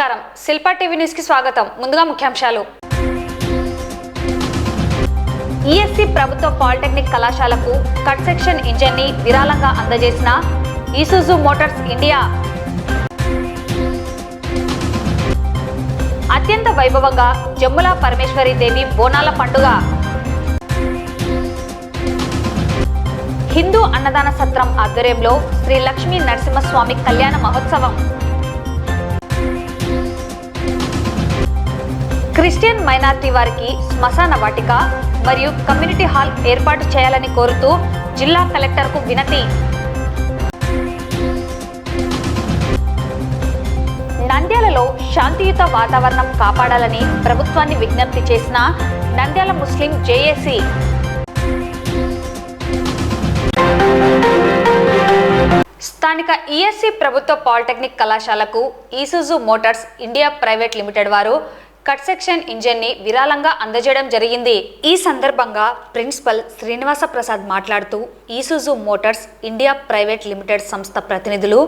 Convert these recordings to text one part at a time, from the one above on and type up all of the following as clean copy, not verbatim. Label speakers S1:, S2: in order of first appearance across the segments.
S1: నమస్కారం Shilpa TV news కి స్వాగతం ముందుగా ముఖ్యాంశాలు ఈఎస్సీ ప్రభుత్వ పాలిటెక్నిక్ కళాశాలకు కట్ సెక్షన్ ఇంజిన్ ని విరాళంగా అందజేసిన ఇసుజు మోటార్స్ ఇండియా అత్యంత వైభవంగా జమ్ముల పరమేశ్వరి దేవి బోనాల పండుగ హిందూ అన్నదాన సత్రం ఆధ్వర్యంలో శ్రీ లక్ష్మీ నరసింహస్వామి కళ్యాణ మహోత్సవం క్రిస్టియన్ మైనారిటీ వారికి శ్మశాన వాటిక మరియు కమ్యూనిటీ హాల్ ఏర్పాటు చేయాలని కోరుతూ జిల్లా కలెక్టర్కు వినతి. నంద్యాలలో శాంతియుత వాతావరణం కాపాడాలని ప్రభుత్వాన్ని విజ్ఞప్తి చేసిన నంద్యాల ముస్లిం జేఏసీ. స్థానిక ఈఎస్సీ ప్రభుత్వ పాలిటెక్నిక్ కళాశాలకు Isuzu Motors India private limited వారు కట్ సెక్షన్ ఇంజిన్ ని విరాళంగా అందజేయడం జరిగింది. ఈ సందర్భంగా ప్రిన్సిపల్ శ్రీనివాస ప్రసాద్ మాట్లాడుతూ Isuzu Motors India private limited సంస్థ ప్రతినిధులు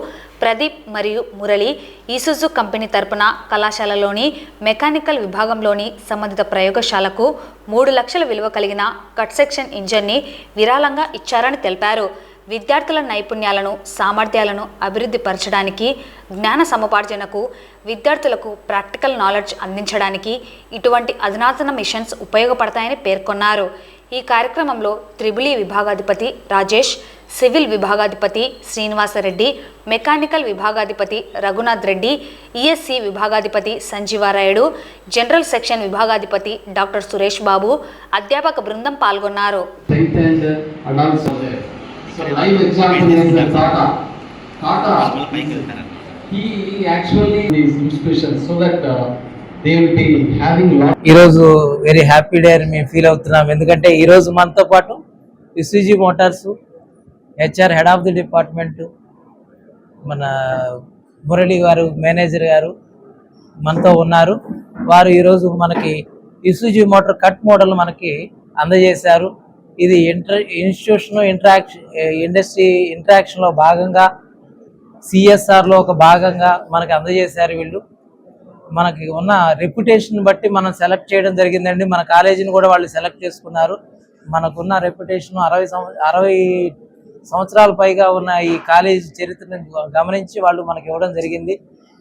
S1: ప్రదీప్ మరియు మురళి ఇసుజు కంపెనీ తరపున కళాశాలలోని మెకానికల్ విభాగంలోని సంబంధిత ప్రయోగశాలకు 3 లక్షల విలువ కలిగిన కట్ సెక్షన్ ఇంజిన్ ని విరాళంగా ఇచ్చారని తెలిపారు. విద్యార్థుల నైపుణ్యాలను సామర్థ్యాలను అభివృద్ధి పరచడానికి, జ్ఞాన సముపార్జనకు, విద్యార్థులకు ప్రాక్టికల్ నాలెడ్జ్ అందించడానికి ఇటువంటి అధునాతన మిషన్స్ ఉపయోగపడతాయని పేర్కొన్నారు. ఈ కార్యక్రమంలో త్రిబులి విభాగాధిపతి రాజేష్, సివిల్ విభాగాధిపతి శ్రీనివాసరెడ్డి, మెకానికల్ విభాగాధిపతి రఘునాథ్ రెడ్డి, ఈఎస్సీ విభాగాధిపతి సంజీవారాయుడు, జనరల్ సెక్షన్ విభాగాధిపతి డాక్టర్ సురేష్ బాబు, అధ్యాపక బృందం పాల్గొన్నారు.
S2: So live example is Tata. He actually is inspiration so that they will be having lot.
S3: ఈ రోజు వెరీ హ్యాపీ డే అని మేము ఫీల్ అవుతున్నాం. ఎందుకంటే ఈ రోజు మనతో పాటు Isuzu Motors HR head of the department మన మురళి గారు మేనేజర్ గారు మనతో ఉన్నారు. వారు ఈరోజు మనకి ఇసుజు మోటార్ కట్ మోడల్ మనకి అందజేశారు. ఇది ఇన్స్టిట్యూషన్ ఇండస్ట్రీ ఇంటరాక్షన్లో భాగంగా సిఎస్ఆర్లో ఒక భాగంగా మనకి అందజేశారు. వీళ్ళు మనకి ఉన్న రెప్యుటేషన్ బట్టి మనం సెలెక్ట్ చేయడం జరిగిందండి. మన కాలేజీని కూడా వాళ్ళు సెలెక్ట్ చేసుకున్నారు. మనకున్న రెప్యుటేషన్ 60 సంవత్సరాల పైగా ఉన్న ఈ కాలేజీ చరిత్రను గమనించి వాళ్ళు మనకి ఇవ్వడం జరిగింది.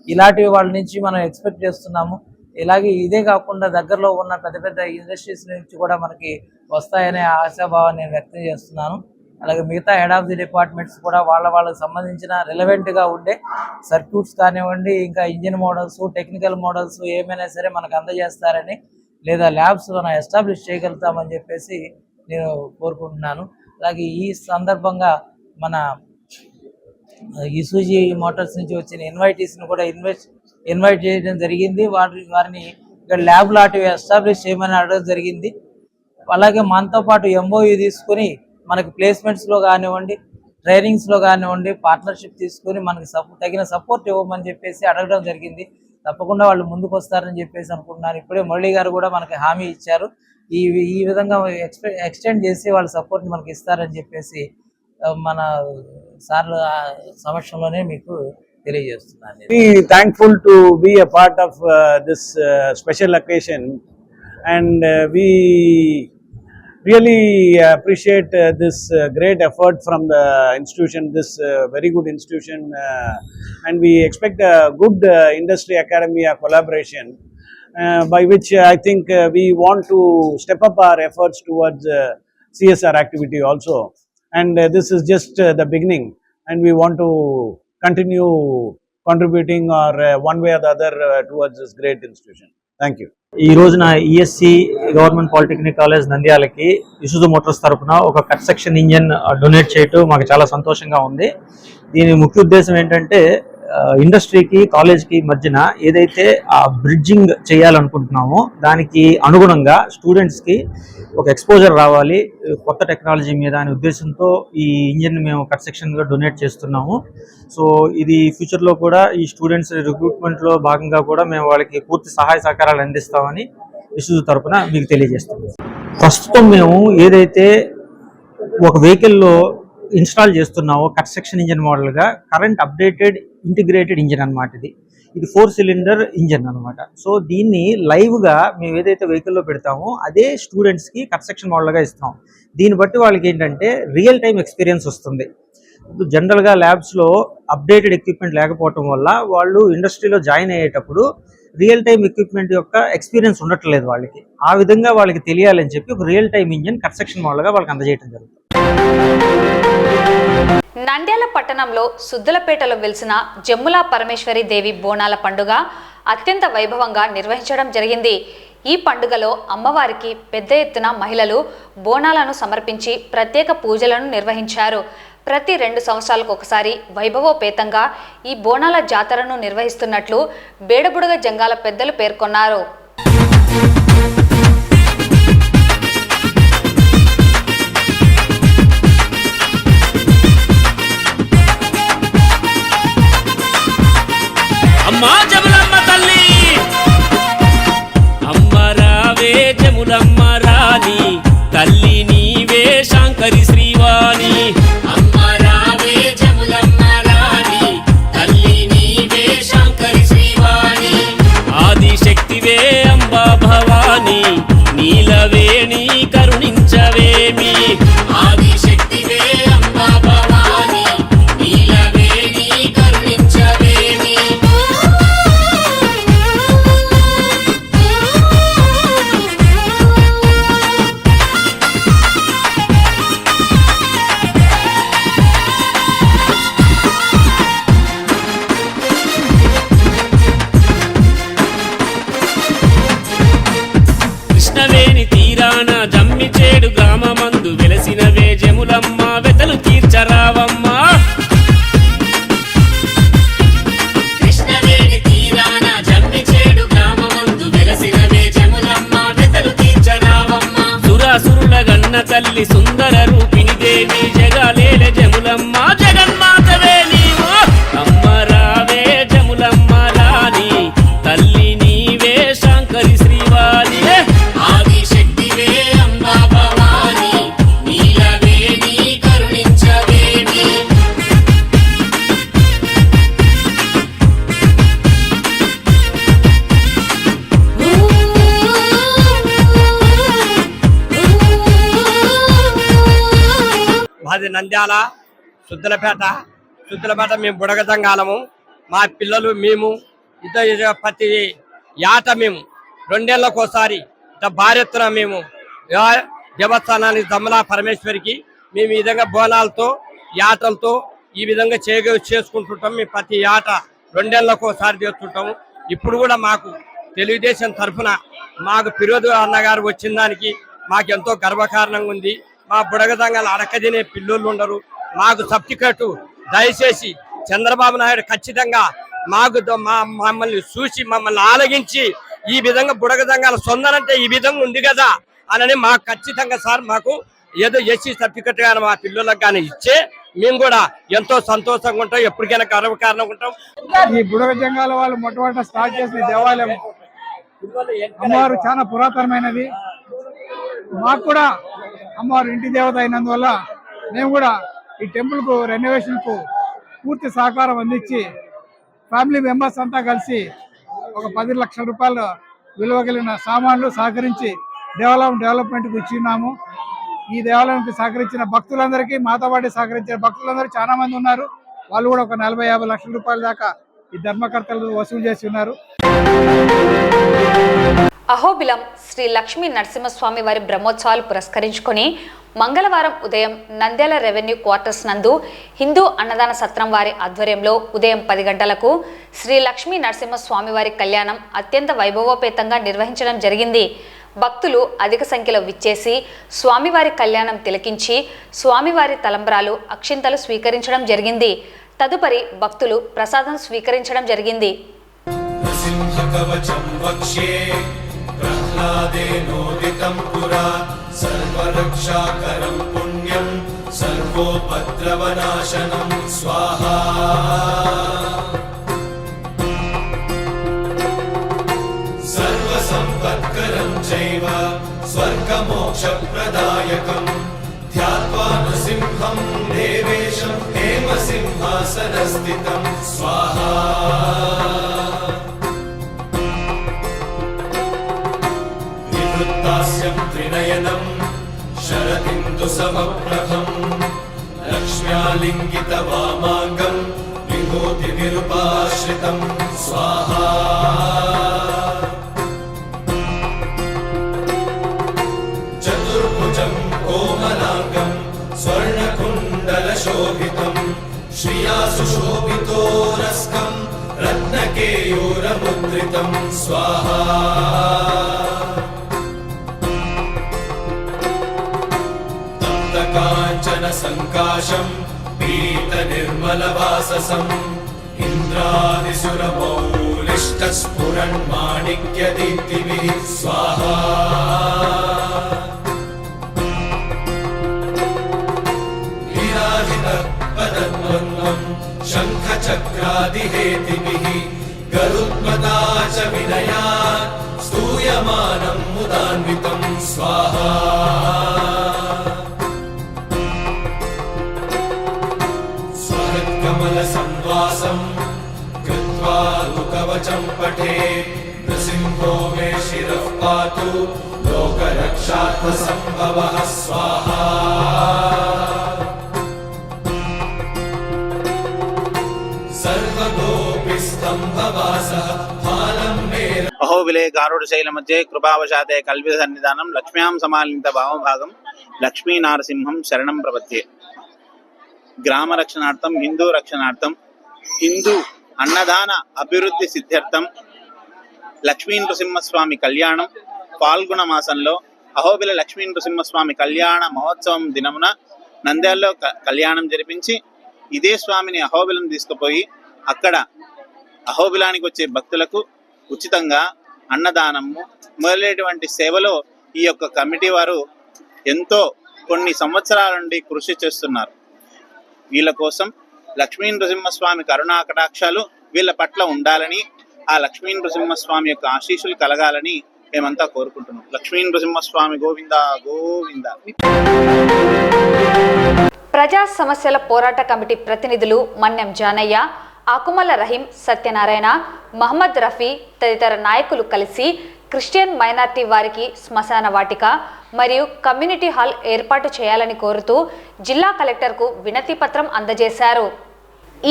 S3: ఇలాంటివి వాళ్ళ నుంచి మనం ఎక్స్పెక్ట్ చేస్తున్నాము. ఇలాగే ఇదే కాకుండా దగ్గరలో ఉన్న పెద్ద పెద్ద ఇండస్ట్రీస్ నుంచి కూడా మనకి వస్తాయనే ఆశాభావాన్ని నేను వ్యక్తం చేస్తున్నాను. అలాగే మిగతా హెడ్ ఆఫ్ ది డిపార్ట్మెంట్స్ కూడా వాళ్ళకి సంబంధించిన రిలవెంట్గా ఉండే సర్క్యూట్స్ కానివ్వండి, ఇంకా ఇంజిన్ మోడల్స్, టెక్నికల్ మోడల్స్ ఏమైనా సరే మనకు అందజేస్తారని, లేదా ల్యాబ్స్ మనం ఎస్టాబ్లిష్ చేయగలుగుతామని చెప్పేసి నేను కోరుకుంటున్నాను. అలాగే ఈ సందర్భంగా మన ఇసుజు మోటార్స్ నుంచి వచ్చిన ఇన్వైటీస్ని కూడా ఇన్వైట్ చేయడం జరిగింది. వారిని ఇక్కడ ల్యాబ్ లాంటివి ఎస్టాబ్లిష్ చేయమని అడగడం జరిగింది. అలాగే మనతో పాటు ఎంఓయూ తీసుకుని మనకి ప్లేస్మెంట్స్లో కానివ్వండి, ట్రైనింగ్స్లో కానివ్వండి పార్ట్నర్షిప్ తీసుకుని మనకి తగిన సపోర్ట్ ఇవ్వమని చెప్పేసి అడగడం జరిగింది. తప్పకుండా వాళ్ళు ముందుకు వస్తారని చెప్పేసి అనుకుంటున్నాను. ఇప్పుడే మురళి గారు కూడా మనకి హామీ ఇచ్చారు. ఈ విధంగా ఎక్స్టెండ్ చేసి వాళ్ళ సపోర్ట్ని మనకి ఇస్తారని చెప్పేసి మన సార్ల సమక్షంలోనే మీకు తెలియజేస్తున్నాను.
S4: Be thankful to be a part of this special occasion, and we really appreciate this great effort from the institution, this very good institution, and we expect a good industry academia collaboration by which I think we want to step up our efforts towards CSR activity also, and this is just the beginning, and we want to continue contributing or one way or the other towards this great institution. Thank you.
S5: ఈ రోజున ESC government polytechnic college నంద్యాలకి Isuzu motors తరఫున ఒక cut section engine donate చేయటం మాకు చాలా సంతోషంగా ఉంది. దీని ముఖ్య ఉద్దేశం ఏంటంటే ఇండస్ట్రీకి కాలేజ్కి మధ్యన ఏదైతే ఆ బ్రిడ్జింగ్ చేయాలనుకుంటున్నామో దానికి అనుగుణంగా స్టూడెంట్స్కి ఒక ఎక్స్పోజర్ రావాలి కొత్త టెక్నాలజీ మీద అనే ఉద్దేశంతో ఈ ఇంజిన్ మేము కట్ సెక్షన్గా డొనేట్ చేస్తున్నాము. సో ఇది ఫ్యూచర్లో కూడా ఈ స్టూడెంట్స్ రిక్రూట్మెంట్లో భాగంగా కూడా మేము వాళ్ళకి పూర్తి సహాయ సహకారాలు అందిస్తామని ఇసుజు తరఫున మీకు తెలియజేస్తాము. ప్రస్తుతం మేము ఏదైతే ఒక వెహికల్లో ఇన్స్టాల్ చేస్తున్నామో కట్ సెక్షన్ ఇంజిన్ మోడల్గా కరెంట్ అప్డేటెడ్ ఇంటిగ్రేటెడ్ ఇంజిన్ అన్నమాట. ఇది 4 సిలిండర్ ఇంజన్ అనమాట. సో దీన్ని లైవ్గా మేము ఏదైతే వెహికల్లో పెడతామో అదే స్టూడెంట్స్కి కన్స్ట్రక్షన్ మోడల్గా ఇస్తాం. దీన్ని బట్టి వాళ్ళకి ఏంటంటే రియల్ టైం ఎక్స్పీరియన్స్ వస్తుంది. జనరల్గా ల్యాబ్స్లో అప్డేటెడ్ ఎక్విప్మెంట్ లేకపోవటం వల్ల వాళ్ళు ఇండస్ట్రీలో జాయిన్ అయ్యేటప్పుడు రియల్ టైం ఎక్విప్మెంట్ యొక్క ఎక్స్పీరియన్స్ ఉండట్లేదు వాళ్ళకి. ఆ విధంగా వాళ్ళకి తెలియాలని చెప్పి ఒక రియల్ టైం ఇంజన్ కన్స్ట్రక్షన్ మోడల్గా వాళ్ళకి అందజేయడం జరుగుతుంది.
S1: నంద్యాల పట్టణంలో సుద్దులపేటలో వెలిసిన జమ్ములా పరమేశ్వరి దేవి బోనాల పండుగ అత్యంత వైభవంగా నిర్వహించడం జరిగింది. ఈ పండుగలో అమ్మవారికి పెద్ద ఎత్తున మహిళలు బోనాలను సమర్పించి ప్రత్యేక పూజలను నిర్వహించారు. ప్రతి 2 సంవత్సరాలకు ఒకసారి వైభవోపేతంగా ఈ బోనాల జాతరను నిర్వహిస్తున్నట్లు బేడబుడుగ జంగాల పెద్దలు పేర్కొన్నారు.
S6: అమ్మా జములమ్మ తల్లి అమ్మ రావే జములమ్మ రాణి తల్లి నీవే శాంకరి శ్రీవాణి అమ్మ రావే జములమ్మ రాణి తల్లి నీవే శాంకరి శ్రీవాణి ఆది శక్తివే అంబా భవాని నీలవేణి కరుణించవేమి ఆది శక్తివే అంబా భవాని నీలవేణి కరుణించవేమి కృష్ణవేణి తీరాన జమ్మిచేడు గ్రామమందు వెలసినవే జములమ్మ వెతలు తీర్చరావమ్మ కృష్ణవేణి తీరాన జమ్మిచేడు గ్రామమందు వెలసినవే జములమ్మ వెతలు తీర్చరావమ్మ సురాసురుల గన్న తల్లి సుందర రూపిణి దేవి జగాలేల జములమ్మ జగన్మాతవే నీవు అమ్మ రావే జములమ్మ రాణి తల్లి నీవే శాంకరి శ్రీవాణి ఆది శక్తివే అంబా భవాని నీలవేణి కరుణించవేమి
S7: మాది నంద్యాల శుద్ధలపేట మేము బుడగజంగాలము. మా పిల్లలు మేము ప్రతి యాట మేము 2 ఏళ్ళకోసారి భారీ ఎత్తున మేము దేవస్థానానికి జమ్ములా పరమేశ్వరికి మేము ఈ విధంగా బోనాలతో యాటలతో ఈ విధంగా చేసుకుంటుంటాం. మేము ప్రతి యాట 2 ఏళ్ళకోసారి చేస్తుంటాము. ఇప్పుడు కూడా మాకు తెలుగుదేశం తరఫున మాకు ఫిరోజు అన్నగారు వచ్చిన దానికి మాకు ఎంతో గర్వకారణంగా ఉంది. మా బుడగదంగాలు అడకదినే పిల్లోళ్ళు ఉండరు. మాకు సర్టిఫికేట్ దయచేసి చంద్రబాబు నాయుడు ఖచ్చితంగా మాకు మమ్మల్ని చూసి మమ్మల్ని ఆలగించి ఈ విధంగా బుడగదంగాల సొందనంటే ఈ విధంగా ఉంది కదా అని మాకు ఖచ్చితంగా సార్ మాకు ఏదో ఎస్సీ సర్టిఫికెట్ కానీ మా పిల్లలకు కానీ ఇచ్చే మేము కూడా ఎంతో సంతోషంగా ఉంటాం. ఎప్పటికైనా గర్వకారణంగా ఉంటాం.
S8: ఈ బుడగజంగాల వాళ్ళు మొట్టమొదట స్టార్ట్ చేసిన దేవాలయం అమ్మవారు చాలా పురాతనమైనది. మాకు కూడా అమ్మవారు ఇంటి దేవత అయినందువల్ల మేము కూడా ఈ టెంపుల్కు రెనోవేషన్కు పూర్తి సహకారం అందించి ఫ్యామిలీ మెంబర్స్ అంతా కలిసి ఒక 10 లక్షల రూపాయలు విలువ కలిగిన సామాన్లు సహకరించి దేవాలయం డెవలప్మెంట్కు ఇచ్చిన్నాము. ఈ దేవాలయానికి సహకరించిన భక్తులందరికీ, మాతో పాటు సహకరించిన భక్తులందరూ చాలా మంది ఉన్నారు. వాళ్ళు కూడా ఒక 40-50 లక్షల రూపాయల దాకా ఈ ధర్మకర్తలు వసూలు చేసి ఉన్నారు.
S1: అహోబిలం శ్రీ లక్ష్మీ నరసింహస్వామి వారి బ్రహ్మోత్సవాలు పురస్కరించుకొని మంగళవారం ఉదయం నంద్యాల రెవెన్యూ క్వార్టర్స్ నందు హిందూ అన్నదాన సత్రం వారి ఆధ్వర్యంలో ఉదయం 10 గంటలకు శ్రీ లక్ష్మీ నరసింహస్వామి వారి కళ్యాణం అత్యంత వైభవోపేతంగా నిర్వహించడం జరిగింది. భక్తులు అధిక సంఖ్యలో విచ్చేసి స్వామివారి కళ్యాణం తిలకించి స్వామివారి తలంబ్రాలు అక్షింతలు స్వీకరించడం జరిగింది. తదుపరి భక్తులు ప్రసాదం స్వీకరించడం జరిగింది.
S9: प्रह्लादेनोदितं पुरा सर्वरक्षाकरं पुण्यं सर्वोपद्रवनाशनं स्वाहा सर्वसम्पत्करं चैव स्वर्गमोक्षप्रदायकं ध्यात्वा नृसिंहं देवेशं हेमसिंहासनस्थितं स्वाहा आलिङ्गितवामाङ्गं विभूति विरूपाश्रितं स्वाहा चतुर्भुजं कोमलाङ्गं स्वर्णकुण्डलशोभितं श्रिया सुशोभितोरस्कं रत्नकेयूरमुद्रितं स्वाहा काञ्चन सङ्काशं पीतनिर्मलवाससं इन्द्रादिसुरमौलिष्टस्फुरन्माणिक्यदीप्तिभिः स्वाहा हीराहितपदद्वन्द्वं शङ्खचक्रादिहेतिभिः गरुत्मता च विनयात् स्तूयमानं मुदान्वितं स्वाहा कमलसंवासं कृत्वा लुकवचं पठे नृसिंहो मे शिरः पातु लोकरक्षार्थसम्भवः स्वाहा सर्वगोपिस्तम्भवासः फालं मे
S10: अहोबिले गारुडशैल मध्ये कृपावशाते कल्पित सन्निधानं लक्ष्म्यां समालित भावभागं लक्ष्मी नारसिंहं शरणं प्रपद्ये। ग्राम रक्षणार्थं हिंदू रक्षणार्थं हिंदू अन्नदान अभिवृद्धि सिद्ध्यर्थं लक्ष्मी नृसिंहस्वामी कल्याणं फाल्गुण मासंलो अहोबिल लक्ष्मी नृसिंहस्वामी कल्याण महोत्सవం దినమున నంద్యాలలో కళ్యాణం జరిపించి ఇదే స్వామిని అహోబిలం తీసుకుపోయి అక్కడ అహోబిలానికి వచ్చే భక్తులకు ఉచితంగా అన్నదానము మొదలైనటువంటి సేవలో ఈ యొక్క కమిటీ వారు ఎంతో కొన్ని సంవత్సరాల నుండి కృషి చేస్తున్నారు। వీళ్ళ కోసం లక్ష్మీ నృసింహస్వామి కరుణా కటాక్షాలు వీళ్ళ పట్ల ఉండాలని ఆ లక్ష్మీ నృసింహస్వామి యొక్క ఆశీస్సులు కలగాలని మేమంతా కోరుకుంటున్నాం। లక్ష్మీ నృసింహస్వామి గోవింద గోవింద।
S1: ప్రజా సమస్యల పోరాట కమిటీ ప్రతినిధులు మన్యం జానయ్య, ఆకుమల్ల రహీం, సత్యనారాయణ, మహమ్మద్ రఫీ తదితర నాయకులు కలిసి క్రిస్టియన్ మైనార్టీ వారికి శ్మశాన వాటిక మరియు కమ్యూనిటీ హాల్ ఏర్పాటు చేయాలని కోరుతూ జిల్లా కలెక్టర్కు వినతి పత్రం అందజేశారు।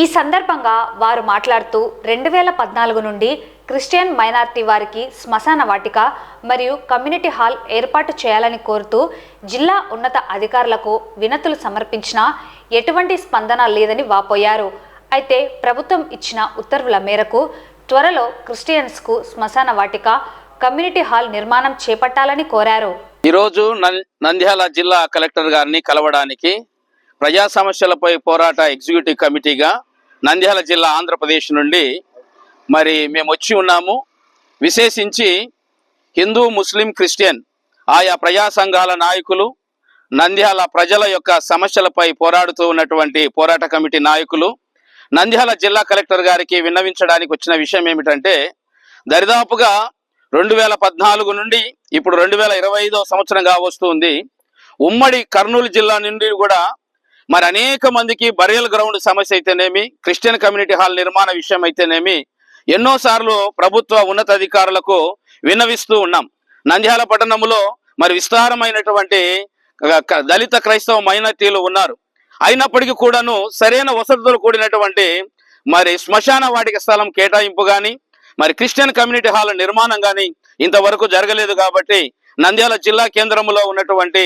S1: ఈ సందర్భంగా వారు మాట్లాడుతూ 2014 నుండి క్రిస్టియన్ మైనార్టీ వారికి శ్మశాన వాటిక మరియు కమ్యూనిటీ హాల్ ఏర్పాటు చేయాలని కోరుతూ జిల్లా ఉన్నత అధికారులకు వినతులు సమర్పించినా ఎటువంటి స్పందన లేదని వాపోయారు। అయితే ప్రభుత్వం ఇచ్చిన ఉత్తర్వుల మేరకు త్వరలో క్రిస్టియన్స్కు శ్మశాన వాటిక కమ్యూనిటీ హాల్ నిర్మాణం చేపట్టాలని కోరారు।
S11: ఈరోజు నంద్యాల జిల్లా కలెక్టర్ గారిని కలవడానికి ప్రజా సమస్యలపై పోరాట ఎగ్జిక్యూటివ్ కమిటీగా నంద్యాల జిల్లా ఆంధ్రప్రదేశ్ నుండి మరి మేము వచ్చి ఉన్నాము। విశేషించి హిందూ, ముస్లిం, క్రిస్టియన్ ఆయా ప్రజా సంఘాల నాయకులు, నంద్యాల ప్రజల యొక్క సమస్యలపై పోరాడుతూ ఉన్నటువంటి పోరాట కమిటీ నాయకులు నంద్యాల జిల్లా కలెక్టర్ గారికి విన్నవించడానికి వచ్చిన విషయం ఏమిటంటే, దరిదాపుగా 2014 నుండి ఇప్పుడు 2025వ సంవత్సరంగా వస్తుంది। ఉమ్మడి కర్నూలు జిల్లా నుండి కూడా మరి అనేక మందికి బరియల్ గ్రౌండ్ సమస్య అయితేనేమి, క్రిస్టియన్ కమ్యూనిటీ హాల్ నిర్మాణ విషయం అయితేనేమి ఎన్నోసార్లు ప్రభుత్వ ఉన్నతాధికారులకు విన్నవిస్తూ ఉన్నాం। నంద్యాల పట్టణంలో మరి విస్తారమైనటువంటి దళిత క్రైస్తవ మైనారిటీలు ఉన్నారు। అయినప్పటికీ కూడాను సరైన వసతులు కూడినటువంటి మరి శ్మశాన వాటిక స్థలం కేటాయింపు కానీ మరి క్రిస్టియన్ కమ్యూనిటీ హాల్ నిర్మాణం కానీ ఇంతవరకు జరగలేదు। కాబట్టి నంద్యాల జిల్లా కేంద్రంలో ఉన్నటువంటి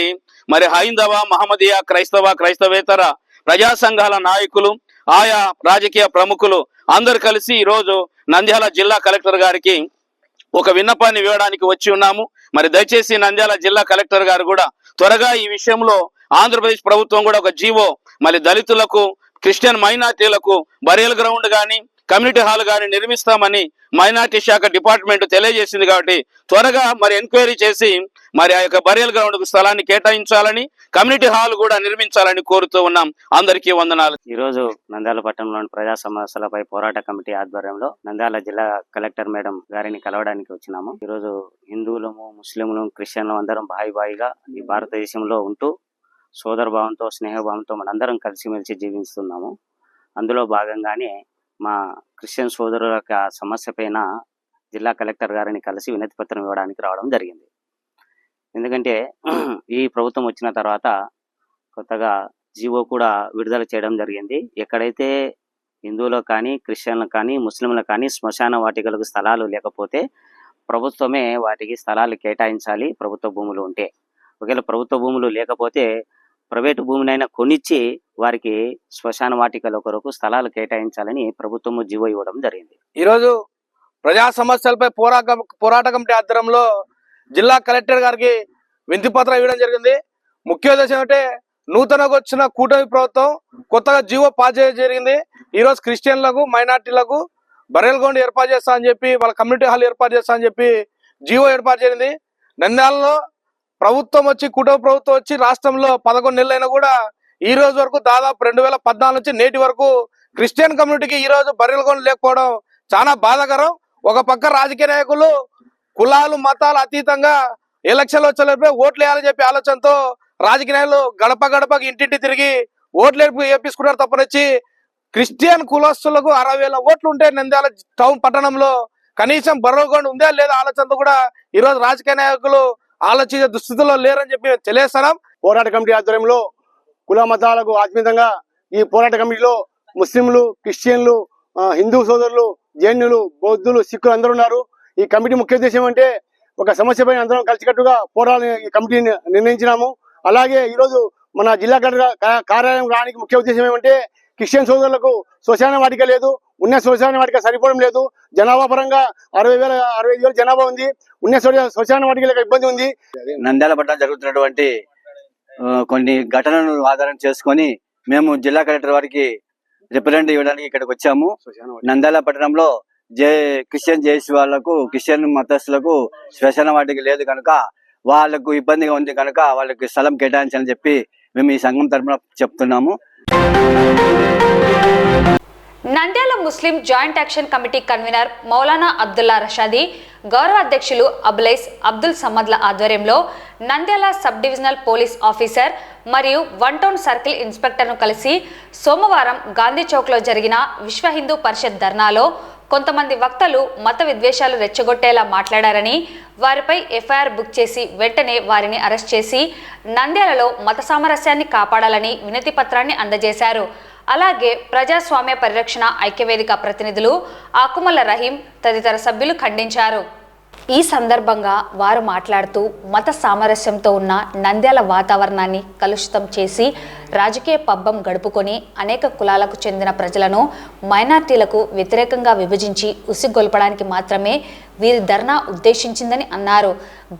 S11: మరి హైందవ, మహమ్మదీయ, క్రైస్తవేతర ప్రజా సంఘాల నాయకులు, ఆయా రాజకీయ ప్రముఖులు అందరు కలిసి ఈరోజు నంద్యాల జిల్లా కలెక్టర్ గారికి ఒక విన్నపాన్ని ఇవ్వడానికి వచ్చి ఉన్నాము। మరి దయచేసి నంద్యాల జిల్లా కలెక్టర్ గారు కూడా త్వరగా ఈ విషయంలో ఆంధ్రప్రదేశ్ ప్రభుత్వం కూడా ఒక జీవో మరి దళితులకు, క్రిస్టియన్ మైనార్టీలకు బరియల్ గ్రౌండ్ కానీ కమ్యూనిటీ హాల్ కానీ నిర్మిస్తామని మైనార్టీ శాఖ డిపార్ట్మెంట్ తెలియజేసింది। కాబట్టి త్వరగా మరి ఎంక్వైరీ చేసి మరి ఆ యొక్క బరియల్ గ్రౌండ్ కు స్థలాన్ని కేటాయించాలని, కమ్యూనిటీ హాల్ కూడా నిర్మించాలని కోరుతూ ఉన్నాం। అందరికీ వందనాలు।
S12: ఈ రోజు నంద్యాల పట్టణంలోని ప్రజా సమస్యలపై పోరాట కమిటీ ఆధ్వర్యంలో నంద్యాల జిల్లా కలెక్టర్ మేడం గారిని కలవడానికి వచ్చినాము। ఈ రోజు హిందువులము, ముస్లింలు, క్రిస్టియన్లు అందరం బాయిగా ఈ భారతదేశంలో ఉంటూ సోదర భావంతో, స్నేహభావంతో మనందరం కలిసిమెలిసి జీవిస్తున్నాము। అందులో భాగంగానే మా క్రిస్టియన్ సోదరుల యొక్క సమస్య పైన జిల్లా కలెక్టర్ గారిని కలిసి వినతి పత్రం ఇవ్వడానికి రావడం జరిగింది। ఎందుకంటే ఈ ప్రభుత్వం వచ్చిన తర్వాత కొత్తగా జీవో కూడా విడుదల చేయడం జరిగింది. ఎక్కడైతే హిందువులకు కానీ, క్రిస్టియన్లకు కానీ, ముస్లింలకు కానీ శ్మశాన వాటికలకు స్థలాలు లేకపోతే ప్రభుత్వమే వాటికి స్థలాలు కేటాయించాలి ప్రభుత్వ భూములు ఉంటే. ఒకవేళ ప్రభుత్వ భూములు లేకపోతే ప్రైవేటు భూమినైనా కొనిచ్చి వారికి శ్మశాన వాటికల కొరకు స్థలాలు కేటాయించాలని ప్రభుత్వము జీవో ఇవ్వడం జరిగింది.
S7: ఈరోజు ప్రజా సమస్యలపై పోరాట కమిటీ ఆధ్వర్యంలో జిల్లా కలెక్టర్ గారికి వినతి పత్రం ఇవ్వడం జరిగింది. ముఖ్య ఉద్దేశం అంటే నూతనగా వచ్చిన కూటమి ప్రభుత్వం కొత్తగా జీవో పాస్ చేయడం జరిగింది. ఈరోజు క్రిస్టియన్లకు, మైనార్టీలకు బరియల్ గ్రౌండ్ ఏర్పాటు చేస్తా అని చెప్పి, వాళ్ళ కమ్యూనిటీ హాల్ ఏర్పాటు చేస్తా అని చెప్పి జీవో ఏర్పాటు జరిగింది. నంద్యాలలో ప్రభుత్వం వచ్చి, కూటమి ప్రభుత్వం వచ్చి రాష్ట్రంలో 11 నెలలైనా కూడా ఈ రోజు వరకు దాదాపు 2014 నుంచి నేటి వరకు క్రిస్టియన్ కమ్యూనిటీకి ఈ రోజు బరియల్ గ్రౌండ్ లేకపోవడం చాలా బాధాకరం. ఒక పక్క రాజకీయ నాయకులు కులాలు మతాలు అతీతంగా ఎలక్షన్లు వచ్చే ఓట్లు వేయాలని చెప్పి ఆలోచనతో రాజకీయ నాయకులు గడప గడపకి ఇంటింటి తిరిగి ఓట్లు వేపించుకున్నారు తప్పనిచ్చి క్రిస్టియన్ కులస్తులకు 60,000 ఓట్లు ఉంటే నంద్యాల టౌన్ పట్టణంలో కనీసం బరియల్ గ్రౌండ్ ఉందా లేదా ఆలోచనతో కూడా ఈ రోజు రాజకీయ నాయకులు ఆలోచించే దుస్థితిలో లేరని చెప్పి తెలియజేస్తున్నాం.
S4: పోరాట కమిటీ ఆధ్వర్యంలో కుల మతాలకు ఆత్మీయంగా ఈ పోరాట కమిటీలో ముస్లింలు, క్రిస్టియన్లు, హిందూ సోదరులు, జైనులు, బౌద్ధులు, సిక్కులు అందరూ ఉన్నారు. ఈ కమిటీ ముఖ్య ఉద్దేశం అంటే ఒక సమస్యపై అందరం కలిసికట్టుగా పోరాడాలని ఈ కమిటీని నిర్ణయించినాము. అలాగే ఈరోజు మన జిల్లా కార్యాలయం రావడానికి ముఖ్య ఉద్దేశం ఏమంటే క్రిస్టియన్ సోదరులకు శ్మశాన వాటిక లేదు, ఉన్న శ్మశాన వాటిక సరిపోవడం లేదు. జనాభా పరంగా 65,000 జనాభా ఉంది. ఉన్న శ్మశాన వాటికలకు ఇబ్బంది ఉంది.
S13: నంద్యాల పట్టణం జరుగుతున్నటువంటి కొన్ని ఘటనలను ఆధారం చేసుకొని మేము జిల్లా కలెక్టర్ వారికి రిప్రజెంట్ ఇవ్వడానికి ఇక్కడికి వచ్చాము. నంద్యాల పట్టణంలో క్రిస్టియన్ జేసీ వాళ్లకు, క్రిస్టియన్ మతస్థులకు శ్మశాన వాటిక లేదు కనుక వాళ్ళకు ఇబ్బందిగా ఉంది కనుక వాళ్ళకి స్థలం కేటాయించాలని చెప్పి మేము ఈ సంఘం తరఫున చెప్తున్నాము.
S1: నంద్యాల ముస్లిం joint action committee convener Maulana Abdullah Rashadi, గౌరవ అధ్యక్షులు అబులైస్ అబ్దుల్ సమద్ల ఆధ్వర్యంలో Nandyal sub divisional police officer మరియు 1 టౌన్ సర్కిల్ ఇన్స్పెక్టర్ను కలిసి సోమవారం గాంధీ చౌక్లో జరిగిన విశ్వ హిందూ పరిషత్ ధర్నాలో కొంతమంది వక్తలు మత విద్వేషాలు రెచ్చగొట్టేలా మాట్లాడారని, వారిపై ఎఫ్ఐఆర్ బుక్ చేసి వెంటనే వారిని అరెస్ట్ చేసి నంద్యాలలో మత సామరస్యాన్ని కాపాడాలని వినతి పత్రాన్ని అందజేశారు. అలాగే ప్రజాస్వామ్య పరిరక్షణ ఐక్యవేదిక ప్రతినిధులు ఆకుమల్ల రహీం తదితర సభ్యులు ఖండించారు. ఈ సందర్భంగా వారు మాట్లాడుతూ మత సామరస్యంతో ఉన్న నంద్యాల వాతావరణాన్ని కలుషితం చేసి రాజకీయ పబ్బం గడుపుకొని అనేక కులాలకు చెందిన ప్రజలను మైనార్టీలకు వ్యతిరేకంగా విభజించి ఉసిగొల్పడానికి మాత్రమే వీరి ధర్నా ఉద్దేశించిందని అన్నారు.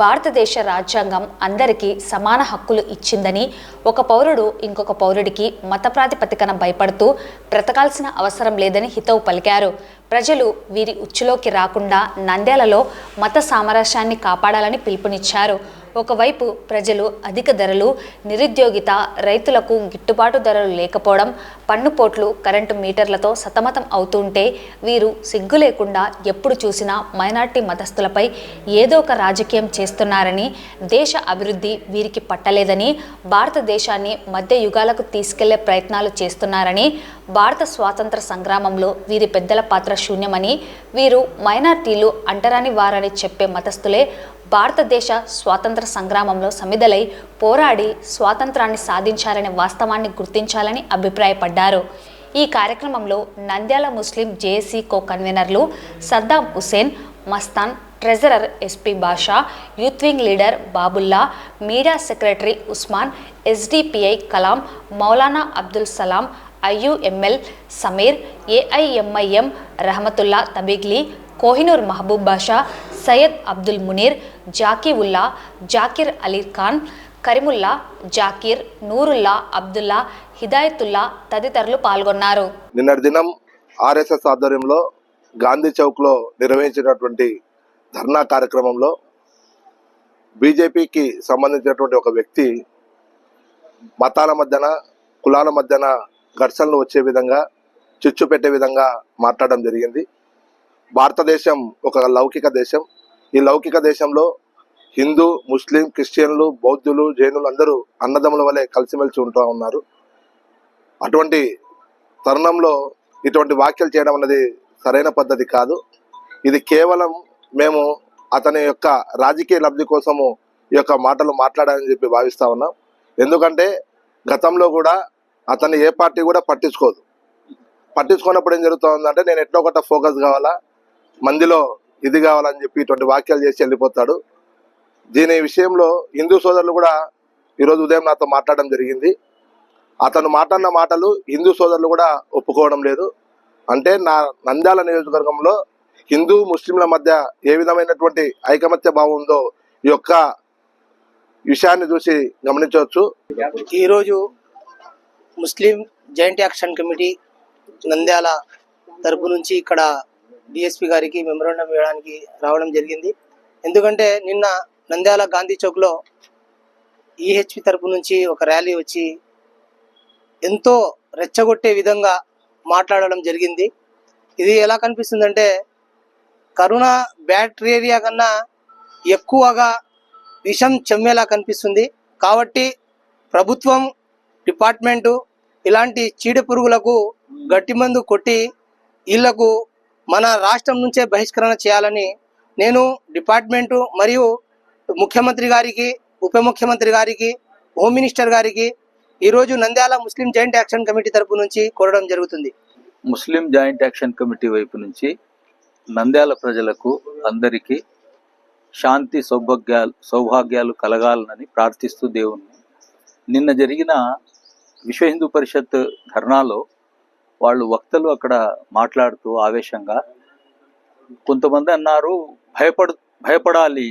S1: భారతదేశ రాజ్యాంగం అందరికీ సమాన హక్కులు ఇచ్చిందని, ఒక పౌరుడు ఇంకొక పౌరుడికి మత ప్రాతిపదికన భయపడుతూ బ్రతకాల్సిన అవసరం లేదని హితవు పలికారు. ప్రజలు వీరి ఉచ్చులోకి రాకుండా నంద్యాలలో మత సామరస్యాన్ని కాపాడాలని పిలుపునిచ్చారు. ఒకవైపు ప్రజలు అధిక ధరలు, నిరుద్యోగిత, రైతులకు గిట్టుబాటు ధరలు లేకపోవడం, పన్నుపోట్లు, కరెంటు మీటర్లతో సతమతం అవుతుంటే వీరు సిగ్గు లేకుండా ఎప్పుడు చూసినా మైనార్టీ మతస్థులపై ఏదో ఒక రాజకీయం చేస్తున్నారని, దేశ అభివృద్ధి వీరికి పట్టలేదని, భారతదేశాన్ని మధ్య యుగాలకు తీసుకెళ్లే ప్రయత్నాలు చేస్తున్నారని, భారత స్వాతంత్ర సంగ్రామంలో వీరి పెద్దల పాత్ర శూన్యమని, వీరు మైనార్టీలు అంటరాని వారని చెప్పే మతస్థులే భారతదేశ స్వాతంత్ర సంగ్రామంలో సమిధలై పోరాడి స్వాతంత్రాన్ని సాధించాలనే వాస్తవాన్ని గుర్తించాలని అభిప్రాయపడ్డారు. ఈ కార్యక్రమంలో నంద్యాల ముస్లిం జేఏసీ కో కన్వీనర్లు Saddam Hussain, Mastan, treasurer SP Basha, youth wing leader Babulla, media secretary Usman, SDPI Kalam, Maulana Abdul Salam, IUML Sameer, AIMIM Rahamatulla Tablighi, Kohinoor Mahaboob Basha, Syed Abdul Muneer, Zaki Ulla, Zakir Ali Khan, Karimulla, Zakir, Nurulla, Abdulla, Hidayatulla తదితరులు పాల్గొన్నారు.
S14: నిన్నటి దినం ఆర్ఎస్ఎస్ ఆధ్వర్యంలో గాంధీ చౌక్లో నిర్వహించినటువంటి ధర్నా కార్యక్రమంలో బీజేపీకి సంబంధించినటువంటి ఒక వ్యక్తి మతాల మధ్యన, కులాల మధ్యన ఘర్షణలు వచ్చే విధంగా, చిచ్చు పెట్టే విధంగా మాట్లాడడం జరిగింది. భారతదేశం ఒక లౌకిక దేశం. ఈ లౌకిక దేశంలో హిందూ, ముస్లిం, క్రిస్టియన్లు, బౌద్ధులు, జైనులు అందరూ అన్నదమ్ముల వలె కలిసిమెలిసి ఉంటూ ఉన్నారు. అటువంటి తరుణంలో ఇటువంటి వ్యాఖ్యలు చేయడం అనేది సరైన పద్ధతి కాదు. ఇది కేవలం మేము అతని యొక్క రాజకీయ లబ్ధి కోసము ఈ యొక్క మాటలు మాట్లాడాలని చెప్పి భావిస్తా ఉన్నాం. ఎందుకంటే గతంలో కూడా అతన్ని ఏ పార్టీ కూడా పట్టించుకోదు. పట్టించుకున్నప్పుడు ఏం జరుగుతుందంటే నేను ఎట్లా ఒకట ఫోకస్ కావాలా, మందిలో ఇది కావాలని చెప్పి ఇటువంటి వ్యాఖ్యలు చేసి వెళ్ళిపోతాడు. దీని విషయంలో హిందూ సోదరులు కూడా ఈరోజు ఉదయం నాతో మాట్లాడడం జరిగింది. అతను మాట్లాడిన మాటలు హిందూ సోదరులు కూడా ఒప్పుకోవడం లేదు. అంటే నా నంద్యాల నియోజకవర్గంలో హిందూ ముస్లింల మధ్య ఏ విధమైనటువంటి ఐకమత్య భావం ఉందో ఈ యొక్క విషయాన్ని చూసి గమనించవచ్చు.
S15: ఈరోజు ముస్లిం జాయింట్ యాక్షన్ కమిటీ నంద్యాల తరపు నుంచి ఇక్కడ డిఎస్పి గారికి మెమోరాండం ఇవ్వడానికి రావడం జరిగింది. ఎందుకంటే నిన్న నంద్యాల గాంధీ చౌక్లో ఈహెచ్పి తరపు నుంచి ఒక ర్యాలీ వచ్చి ఎంతో రెచ్చగొట్టే విధంగా మాట్లాడడం జరిగింది. ఇది ఎలా కనిపిస్తుందంటే కరోనా బ్యాక్టీరియా కన్నా ఎక్కువగా విషం చెమ్మేలా కనిపిస్తుంది. కాబట్టి ప్రభుత్వం, డిపార్ట్మెంటు ఇలాంటి చీడ పురుగులకు గట్టి మందు కొట్టి వీళ్లకు మన రాష్ట్రం నుంచే బహిష్కరణ చేయాలని నేను డిపార్ట్మెంటు మరియు ముఖ్యమంత్రి గారికి, ఉప ముఖ్యమంత్రి గారికి, హోమ్ మినిస్టర్ గారికి ఈరోజు నంద్యాల ముస్లిం జాయింట్ యాక్షన్ కమిటీ తరపు నుంచి కోరడం జరుగుతుంది.
S16: ముస్లిం జాయింట్ యాక్షన్ కమిటీ వైపు నుంచి నంద్యాల ప్రజలకు అందరికీ శాంతి సౌభాగ్యాలు కలగాలని ప్రార్థిస్తూ దేవుణ్ణి, నిన్న జరిగిన విశ్వ హిందూ పరిషత్ ధర్నాలో వాళ్ళు వక్తలు అక్కడ మాట్లాడుతూ ఆవేశంగా కొంతమంది అన్నారు భయపడాలి.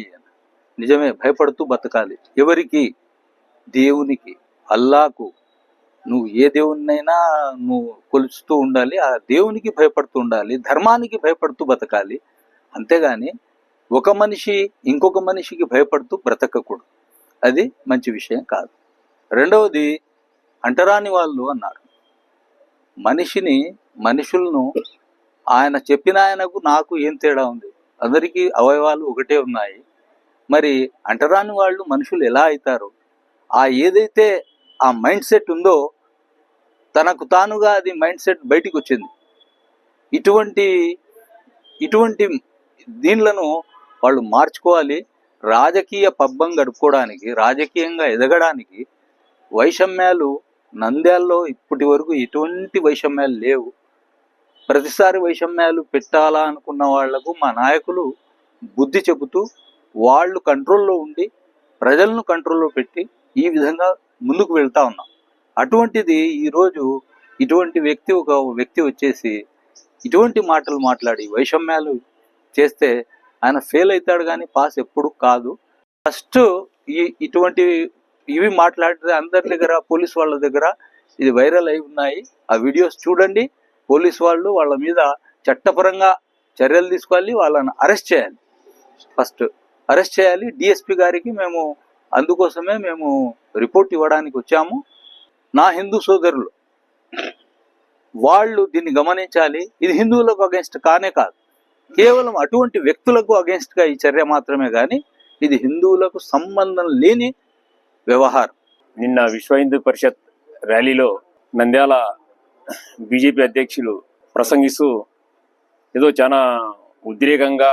S16: నిజమే, భయపడుతూ బతకాలి. ఎవరికి? దేవునికి, అల్లాకు. నువ్వు ఏ దేవుణ్ణైనా నువ్వు కొలుస్తూ ఉండాలి, ఆ దేవునికి భయపడుతూ ఉండాలి, ధర్మానికి భయపడుతూ బతకాలి. అంతేగాని ఒక మనిషి ఇంకొక మనిషికి భయపడుతూ బ్రతకకూడదు. అది మంచి విషయం కాదు. రెండవది, అంటరాని వాళ్ళు అన్నారు. మనుషులను ఆయన చెప్పిన ఆయనకు నాకు ఏం తేడా ఉంది? అందరికీ అవయవాలు ఒకటే ఉన్నాయి. మరి అంటరాని వాళ్ళు మనుషులు ఎలా అవుతారు? ఏదైతే ఆ మైండ్ సెట్ ఉందో తనకు తానుగా అది మైండ్ సెట్ బయటికి వచ్చింది. ఇటువంటి దీనిలను వాళ్ళు మార్చుకోవాలి. రాజకీయ పబ్బం గడుపుకోవడానికి, రాజకీయంగా ఎదగడానికి వైషమ్యాలు నంద్యాలలో ఇప్పటి వరకు ఎటువంటి వైషమ్యాలు లేవు. ప్రతిసారి వైషమ్యాలు పెట్టాలా అనుకున్న వాళ్లకు మా నాయకులు బుద్ధి చెబుతూ వాళ్ళు కంట్రోల్లో ఉండి ప్రజలను కంట్రోల్లో పెట్టి ఈ విధంగా ముందుకు వెళ్తా ఉన్నాం. అటువంటిది ఈరోజు ఒక వ్యక్తి వచ్చేసి ఇటువంటి మాటలు మాట్లాడి వైషమ్యాలు చేస్తే ఆయన ఫెయిల్ అవుతాడు కానీ పాస్ ఎప్పుడు కాదు. ఫస్ట్ ఇవి మాట్లాడితే అందరి దగ్గర, పోలీస్ వాళ్ళ దగ్గర ఇది వైరల్ అయి ఉన్నాయి. ఆ వీడియోస్ చూడండి. పోలీస్ వాళ్ళు వాళ్ళ మీద చట్టపరంగా చర్యలు తీసుకోవాలి, వాళ్ళని అరెస్ట్ చేయాలి. ఫస్ట్ అరెస్ట్ చేయాలి. డిఎస్పి గారికి అందుకోసమే మేము రిపోర్ట్ ఇవ్వడానికి వచ్చాము. నా హిందూ సోదరులు వాళ్ళు దీన్ని గమనించాలి. ఇది హిందువులకు అగెన్స్ట్ కానే కాదు, కేవలం అటువంటి వ్యక్తులకు అగెన్స్ట్గా ఈ చర్య మాత్రమే కానీ ఇది హిందువులకు సంబంధం లేని వ్యవహారం.
S17: నిన్న విశ్వ హిందూ పరిషత్ ర్యాలీలో నంద్యాల బీజేపీ అధ్యక్షులు ప్రసంగిస్తూ ఏదో చాలా ఉద్రేకంగా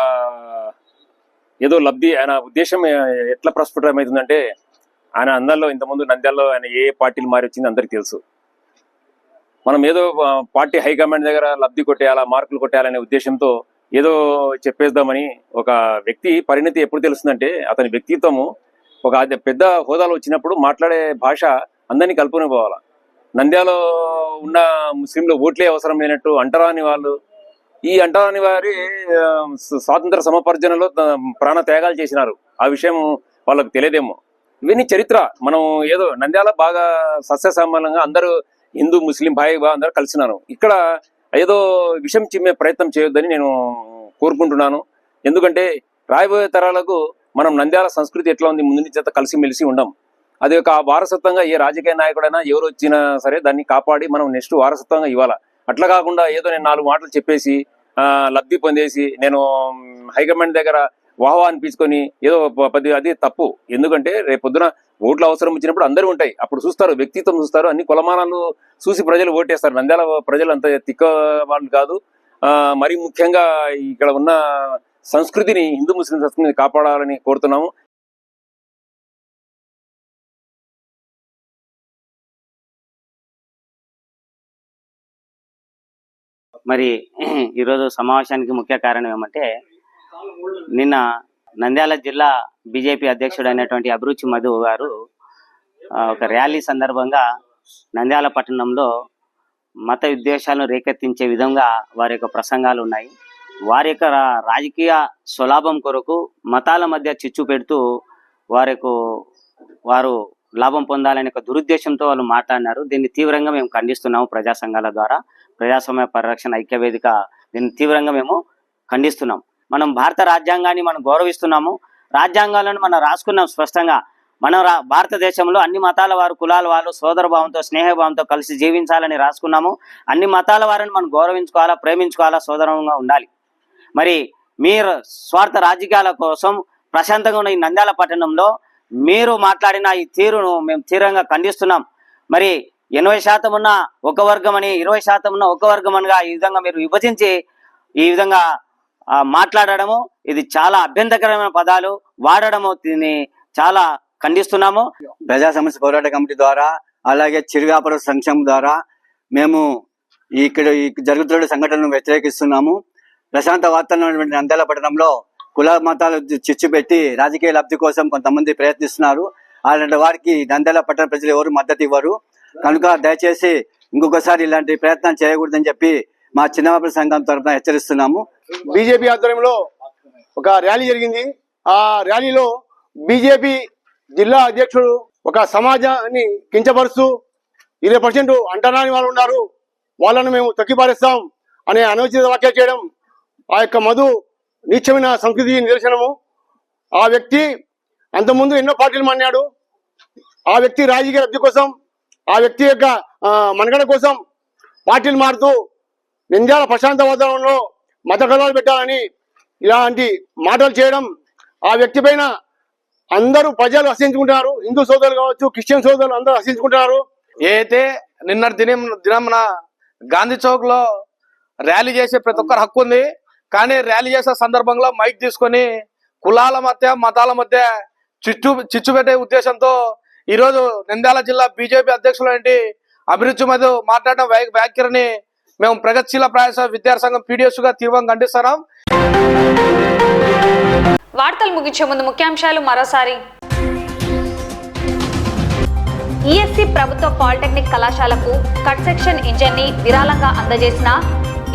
S17: ఏదో లబ్ధి, ఆయన ఉద్దేశం ఎట్లా ప్రస్ఫుటమవుతుందంటే ఆయన అందరిలో ఇంతకుముందు నంద్యాలలో ఆయన ఏ పార్టీలు మారి వచ్చింది అందరికీ తెలుసు. మనం ఏదో పార్టీ హైకమాండ్ దగ్గర లబ్ధి కొట్టేయాలా, మార్కులు కొట్టేయాలనే ఉద్దేశంతో ఏదో చెప్పేద్దామని ఒక వ్యక్తి పరిణతి ఎప్పుడు తెలుస్తుందంటే అతని వ్యక్తిత్వము ఒక పెద్ద హోదాలో వచ్చినప్పుడు మాట్లాడే భాష అందరినీ కలుపుకొని పోవాలా. నంద్యాలలో ఉన్న ముస్లింలు ఓట్లే అవసరం లేనట్టు అంటరాని వాళ్ళు, ఈ అంటరాని వారి స్వాతంత్ర సమపర్జనలో ప్రాణ త్యాగాలు చేసినారు. ఆ విషయం వాళ్ళకు తెలియదేమో. ఇవన్నీ చరిత్ర. మనం ఏదో నంద్యాల బాగా సస్యసమానంగా అందరూ హిందూ ముస్లిం భాయి అందరూ కలిసినారు. ఇక్కడ ఏదో విషం చిమ్మే ప్రయత్నం చేయొద్దని నేను కోరుకుంటున్నాను. ఎందుకంటే రాబోయే తరాలకు మనం నంద్యాల సంస్కృతి ఎట్లా ఉంది ముందు నుంచి కలిసిమెలిసి ఉండం. అది ఒక వారసత్వంగా ఏ రాజకీయ నాయకుడైనా ఎవరు వచ్చినా సరే దాన్ని కాపాడి మనం నెక్స్ట్ వారసత్వంగా ఇవ్వాలా. అట్లా కాకుండా ఏదో నేను 4 మాటలు చెప్పేసి లబ్ధి పొందేసి నేను హైకమాండ్ దగ్గర వాహవా అనిపించుకొని ఏదో అది తప్పు. ఎందుకంటే రేపొద్దున ఓట్ల అవసరం వచ్చినప్పుడు అందరూ ఉంటాయి, అప్పుడు చూస్తారు, వ్యక్తిత్వం చూస్తారు, అన్ని కులమానాలు చూసి ప్రజలు ఓటేస్తారు. నంద్యాల ప్రజలు అంత తిక్క వాళ్ళు కాదు. మరి ముఖ్యంగా ఇక్కడ ఉన్న సంస్కృతిని, హిందూ ముస్లిం సంస్కృతిని కాపాడాలని కోరుతున్నాము.
S12: మరి ఈరోజు సమావేశానికి ముఖ్య కారణం ఏమంటే, నిన్న నంద్యాల జిల్లా బీజేపీ అధ్యక్షుడైనటువంటి అభిరుచి మధు గారు ఒక ర్యాలీ సందర్భంగా నంద్యాల పట్టణంలో మత విద్వేషాలను రేకెత్తించే విధంగా వారి యొక్క ప్రసంగాలు ఉన్నాయి. వారి యొక్క రాజకీయ స్వలాభం కొరకు మతాల మధ్య చిచ్చు పెడుతూ వారు లాభం పొందాలనే ఒక దురుద్దేశంతో వాళ్ళు మాట్లాడినారు. దీన్ని తీవ్రంగా మేము ఖండిస్తున్నాము. ప్రజా సంఘాల ద్వారా ప్రజాస్వామ్య పరిరక్షణ ఐక్యవేదిక దీన్ని తీవ్రంగా మేము ఖండిస్తున్నాం. మనం భారత రాజ్యాంగాన్ని మనం గౌరవిస్తున్నాము. రాజ్యాంగాలను మనం రాసుకున్నాం స్పష్టంగా. మనం భారతదేశంలో అన్ని మతాల వారు, కులాల వారు సోదరభావంతో, స్నేహభావంతో కలిసి జీవించాలని రాసుకున్నాము. అన్ని మతాల వారిని మనం గౌరవించుకోవాలా, ప్రేమించుకోవాలా, సోదరంగా ఉండాలి. మరి మీరు స్వార్థ రాజకీయాల కోసం ప్రశాంతంగా ఉన్న ఈ నంద్యాల పట్టణంలో మీరు మాట్లాడిన ఈ తీరును మేము తీవ్రంగా ఖండిస్తున్నాం. మరి 80% ఉన్న ఒక వర్గం అని, 20% ఉన్న ఒక వర్గం అనగా ఈ విధంగా మీరు విభజించి ఈ విధంగా మాట్లాడడము, ఇది చాలా అభ్యంతరకరమైన పదాలు వాడడము, దీన్ని చాలా ఖండిస్తున్నాము.
S13: ప్రజా సమస్య పోరాట కమిటీ ద్వారా, అలాగే చిరువ్యాపార సంక్షేమం ద్వారా మేము ఇక్కడ జరుగుతున్న సంఘటనను వ్యతిరేకిస్తున్నాము. ప్రశాంత వాతావరణం నంద్యాల పట్టణంలో కుల మతాలు చిచ్చు పెట్టి రాజకీయ లబ్ధి కోసం కొంతమంది ప్రయత్నిస్తున్నారు. అలాంటి వారికి నంద్యాల పట్టణ ప్రజలు ఎవరు మద్దతు ఇవ్వరు. కనుక దయచేసి ఇంకొకసారి ఇలాంటి ప్రయత్నం చేయకూడదని చెప్పి మా చిన్న వ్యాపార సంఘం తరఫున హెచ్చరిస్తున్నాము.
S18: బీజేపీ ఆధ్వర్యంలో ఒక ర్యాలీ జరిగింది. ఆ ర్యాలీలో బీజేపీ జిల్లా అధ్యక్షుడు ఒక సమాజాన్ని కించపరుస్తూ 20% అంటరాని వాళ్ళు ఉన్నారు, వాళ్ళను మేము తొక్కిపారేస్తాం అనే అనుచిత వ్యాఖ్యలు చేయడం ఆ యొక్క మధు నీచమైన సంస్కృతి నిదర్శనము. ఆ వ్యక్తి అంతకుముందు ఎన్నో పార్టీలు మాట్లాడు. ఆ వ్యక్తి రాజకీయ లబ్ధి కోసం, ఆ వ్యక్తి యొక్క మనుగడ కోసం పార్టీలు మారుతూ నంద్యాల ప్రశాంత వాతావరణంలో మత కలవాలు పెట్టాలని ఇలాంటి మాటలు చేయడం, ఆ వ్యక్తి పైన అందరూ ప్రజలు హర్షించుకుంటున్నారు. హిందూ సోదరులు కావచ్చు, క్రిస్టియన్ సోదరులు అందరూ హర్షించుకుంటున్నారు.
S19: ఏదైతే నిన్నటి దినమున గాంధీ చౌక్ లో ర్యాలీ చేసే ప్రతి ఒక్కరు హక్కు ఉంది. కానీ ర్యాలీ చేసే సందర్భంలో మైక్ తీసుకొని కులాల మధ్య, మతాల మధ్య చిచ్చు పెట్టే ఉద్దేశంతో ఈరోజు నంద్యాల జిల్లా బీజేపీ అధ్యక్షులు అభిరుచి మధు మాట్లాడిన వ్యాఖ్యలని మేము ప్రగతిశీల ప్రయాస విద్యార్థి సంఘం పీడిఎస్ గా తీవ్రంగా ఖండిస్తున్నాం.
S1: వార్తలు ముగించే ముందు ముఖ్యాంశాలు మరోసారి. ఈఎస్సీ ప్రభుత్వ పాలిటెక్నిక్ కళాశాలకు కట్ సెక్షన్ ఇంజన్ ని విరాళంగా అందజేసిన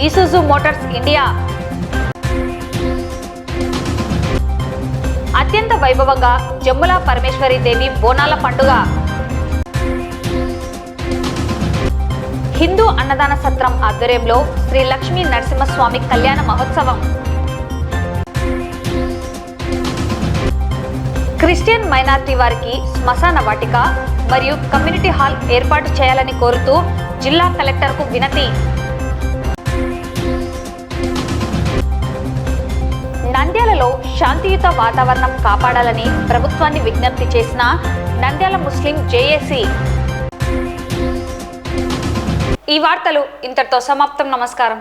S1: ఇసుజు మోటార్స్ ఇండియా. అత్యంత వైభవంగా జమ్ముల పరమేశ్వరి దేవి బోనాల పండుగ. హిందూ అన్నదాన సత్రం ఆధ్వర్యంలో శ్రీ లక్ష్మీ నరసింహస్వామి కళ్యాణ మహోత్సవం. క్రిస్టియన్ మైనారిటీ వారికి శ్మశాన వాటిక మరియు కమ్యూనిటీ హాల్ ఏర్పాటు చేయాలని కోరుతూ జిల్లా కలెక్టర్కు వినతి. నంద్యాలలో శాంతియుత వాతావరణం కాపాడాలని ప్రభుత్వాన్ని విజ్ఞప్తి చేసిన నంద్యాల ముస్లిం జేఏసీ. ఈ వార్తలు ఇంతటితో సమాప్తం. నమస్కారం.